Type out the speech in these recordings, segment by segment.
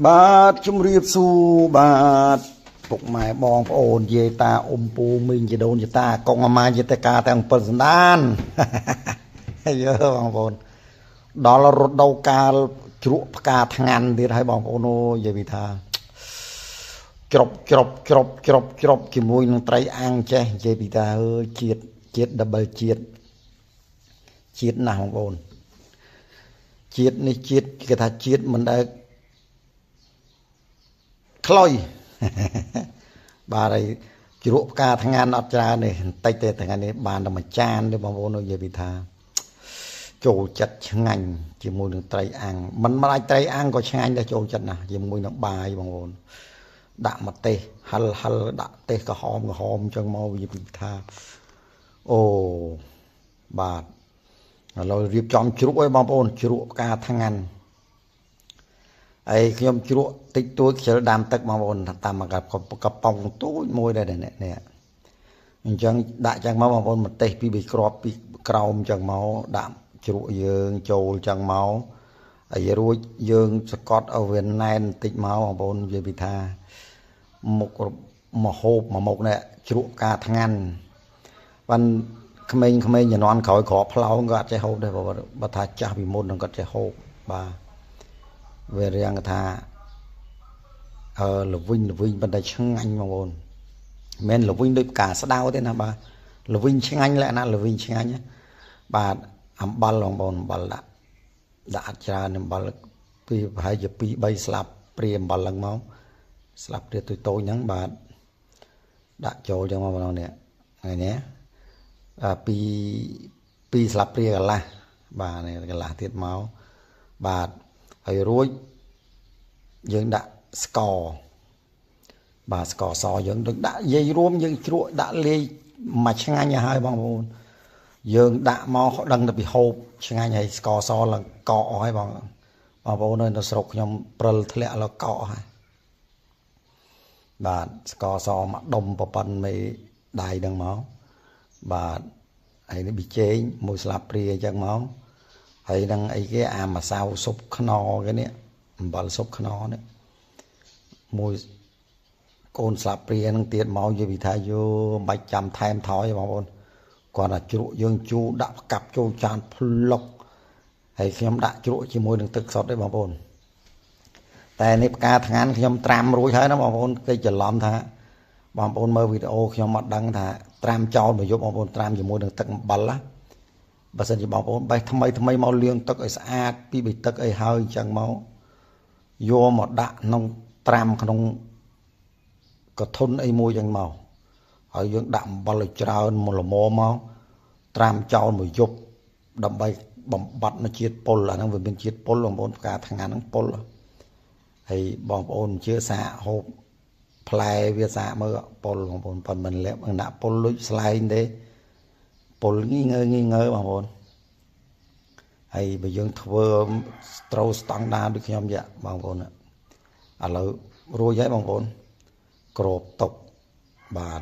បាទជំរាបសួរបាទពុកម៉ែបងប្អូនយាយតាអ៊ំពូមីងជីដូនជីតាកងអាម៉ាយតកាទាំង7សន្តានហើយបងប្អូនដល់រដូវកាលជ្រក់ផ្កាថ្ងាន់ទៀតហើយបងប្អូនអូយនិយាយថាច្រប់ជាមួយនឹងត្រីអាំងចេះនិយាយពីថាអើយជាតិ double ជាតិណាស់បងប្អូនជាតិនេះជាតិគេថាជាតិមិនដែលខ្លុយបាទហើយជ្រក់ផ្កាថ្ងាន់អត់ច្រើនទេបន្តិចទេថ្ងៃនេះបានតែមួយចានទេបងប្អូននិយាយពីថាចូលចិត្តឆ្ងាញ់ជាមួយនឹងត្រីអាំងមិនអាចត្រីអាំងក៏ឆ្ងាញ់ដែរចូលចិត្តណាស់ជាមួយនឹងបាយបងប្អូនដាក់ម្ទេសហិលដាក់ទេសក្រហមអញ្ចឹងមកនិយាយពីថាអូបាទឥឡូវរៀបចំជ្រក់ឲ្យបងប្អូនជ្រក់ផ្កាថ្ងាន់ហើយខ្ញុំជ្រក់តិចតួចខ្ជិលដាំទឹកបងប្អូនតាមកំប៉ុងទូចមួយដែរនេះអញ្ចឹងដាក់ចឹងមកបងប្អូនម្ទេសពី3គ្រាប់ពីក្រោមចឹងមកដាក់ជ្រក់យើងចូលចឹងមកហើយរួចយើងសកត់ឲ្យវាណែនបន្តិចមកបងប្អូននិយាយពីថាមុខមហូបមួយមុខនេះជ្រក់ផ្កាថ្ងាន់បានក្មេងៗជំនាន់ក្រោយក្របផ្លោងក៏អត់ចេះហូបដែរបើថាចាស់ពីមុននឹងគាត់ចេះហូបបាទវារៀងថាល្វីងប៉ុន្តែឆ្ងាញ់បងប្អូនមិនល្វីងដូចផ្កាស្ដៅទេណាបាទល្វីងឆ្ងាញ់លក្ខណៈល្វីងឆ្ងាញ់បាទអំបិលបងប្អូនអំបិលដាក់អត់ច្រើនអំបិលពីប្រហែលជា2 3ស្លាបព្រាអំបិលឡើងមកស្លាបព្រាតូចៗហ្នឹងបាទដាក់ចូលចឹងមកបងប្អូននេះហើយនេះ2ស្លាបព្រាកន្លះបាទនេះកន្លះទៀតមកបាទហើយរួចយើងដាក់ស្ករបាទស្ករសយើងដូចដាក់និយាយរួមយើងជ្រក់ដាក់លាយមួយឆ្ងាញ់ទៅហើយបងប្អូនយើងដាក់មកដឹងទៅពីហូបឆ្ងាញ់ហើយស្ករសឡើងកកអស់ហើយបងប្អូននៅស្រុកខ្ញុំព្រិលធ្លាក់ឡើងកកហើយបាទស្ករសមកដុំប្រប៉ុណ្ណមេដៃហ្នឹងមកបាទហើយនេះប៊ីចេង1ស្លាបព្រាអញ្ចឹងមកហើយនឹងអីគេអាម្សៅស៊ុបខ្នុរគេនេះអំបិលស៊ុបខ្នុរនេះ1កូនស្លាបព្រានឹងទៀតមកនិយាយពីថាយោមិនបាច់ចាំថែមថយបងប្អូនគាត់ថាជ្រក់យើងជូរដាក់ផ្កាប់ចូលចានផ្លុកហើយខ្ញុំដាក់ជ្រក់ជាមួយនឹងទឹកសុទ្ធទេបងប្អូនតែនេះផ្កាថ្ងាន់ខ្ញុំត្រាំរួចហើយណាបងប្អូនគេច្រឡំថាបងប្អូនមើលវីដេអូខ្ញុំអត់ដឹងថាត្រាំចោលមួយយប់បងប្អូនត្រាំជាមួយនឹងទឹកអំបិលណាបើសិនជាបងប្អូនបេះថ្មីមកលាងទឹកឲ្យស្អាតពី3ទឹកអីហើយអញ្ចឹងមកយកមកដាក់ក្នុងត្រាំក្នុងកធុនអីមួយអញ្ចឹងមកហើយយើងដាក់អំបិលឲ្យច្រើនមកល្មមមកត្រាំចោលមួយយប់ដើម្បីបំបត្តិនៅជាតិពុលអាហ្នឹងវាមានជាតិពុលបងប្អូនផ្កាថ្ងាន់ហ្នឹងពុលហើយបងប្អូនជឿសាកហូបផ្លែវាសាកមើលពុលបងប្អូនប៉ុន្តែមិនលាក់ដាក់ពុលលុចស្លែងទេពុលងីងើបងប្អូនហើយបើយើងធ្វើត្រូវស្តង់ដារដូចខ្ញុំយ៉ាបងប្អូនឥឡូវរួចហើយបងប្អូនគ្របតុបាទ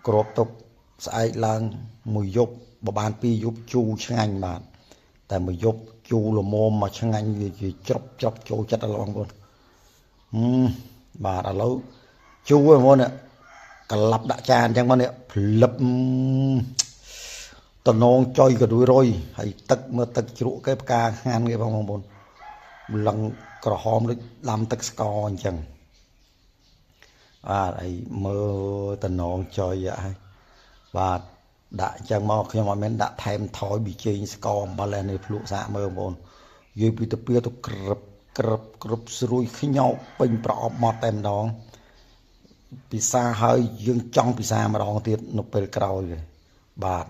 គ្របតុស្អែកឡើងមួយយប់បើបាន2យប់ជូរឆ្ងាញ់បាទតែមួយយប់ជូរល្មមមកឆ្ងាញ់វាជាច្រប់ចូលចិត្តដល់បងប្អូនបាទឥឡូវជូរបងប្អូនក្លាប់ដាក់ចានអញ្ចឹងមកនេះផ្លឹបតំណងចុយក៏រួយហើយទឹកមើលទឹកជ្រក់គេផ្កាថ្ងាន់គេបងប្អូនលឹងក្រហមដូចដាំទឹកស្ករអញ្ចឹងបាទហើយមើលតំណងចុយហើយបាទដាក់អញ្ចឹងមកខ្ញុំអត់មានដាក់ថែមថយប៊ីចេងស្ករអំបិលនេះភ្លក់សាកមើលបងប្អូននិយាយពីទៅពៀទៅក្រឹបស្រួយខ្ញោកពេញប្រអប់មកតែម្ដងពិសាហើយយើងចង់ពិសាម្ដងទៀតនៅពេលក្រោយបាទ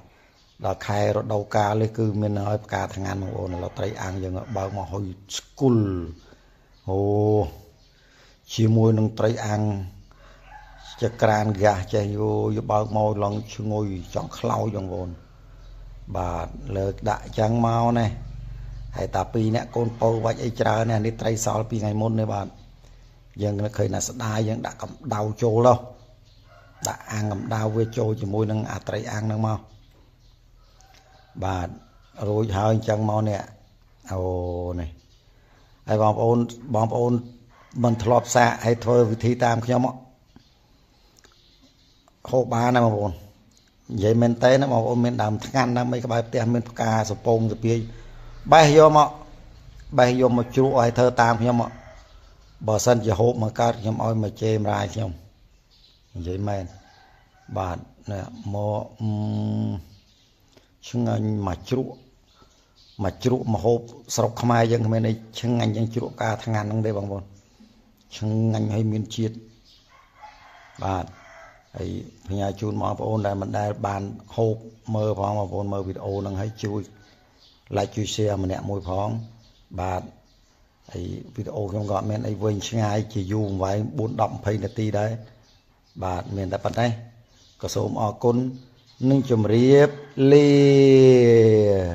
ដល់ខែរដូវកាលនេះគឺមានហើយផ្កាថ្ងាន់បងប្អូនឥឡូវត្រីអាំងយើងបើកមកហុយស្គុលអូជាមួយនឹងត្រីអាំងចក្រានហ្គាសចេះយបើកមកឡងឈ្ងុយចង់ខ្លោចបងប្អូនបាទលើកដាក់អញ្ចឹងមកនេះហើយតា2នាក់កូនពៅវាច់អីច្រើននេះត្រីសល់ពីថ្ងៃមុននេះបាទយើងនឹកឃើញថាស្ដាយយើងដាក់កម្ដៅចូលទៅដាក់អាំងកម្ដៅវាចូលជាមួយនឹងអាត្រីអាំងហ្នឹងមកបាទរួចហើយអញ្ចឹងមកនេះអូនេះហើយបងប្អូន mình thọp xa hay thôi vị thi tam khi mà hộp ba này mà buồn vậy mình té nó mà mình làm thằng ăn nó mấy cái bài tiền mình ca sập bông sập bia bay vô mà chú ai thơ tam khi mà bỏ sân chỉ hộp mà cắt khi mà mà chê ra khi mà vậy men bạn nè mò chừng anh mà chú mà hộp sọc không ai dân mình đây chừng anh dân chú ca thằng ăn đây bằng buồn chừng anh hay miên chiết bạn ấy nhà chun mà ôn đây mình đây bàn hộp mơ phong mà ôn mơ video năng hay chui lại chui xe mà nè môi phong bạn ấy video trong gọi men ấy vinh ngay chỉ dùng vài 4-5 phây là ti đấy bạn miền tại phần đây có số mà con ninh chùm riếp lia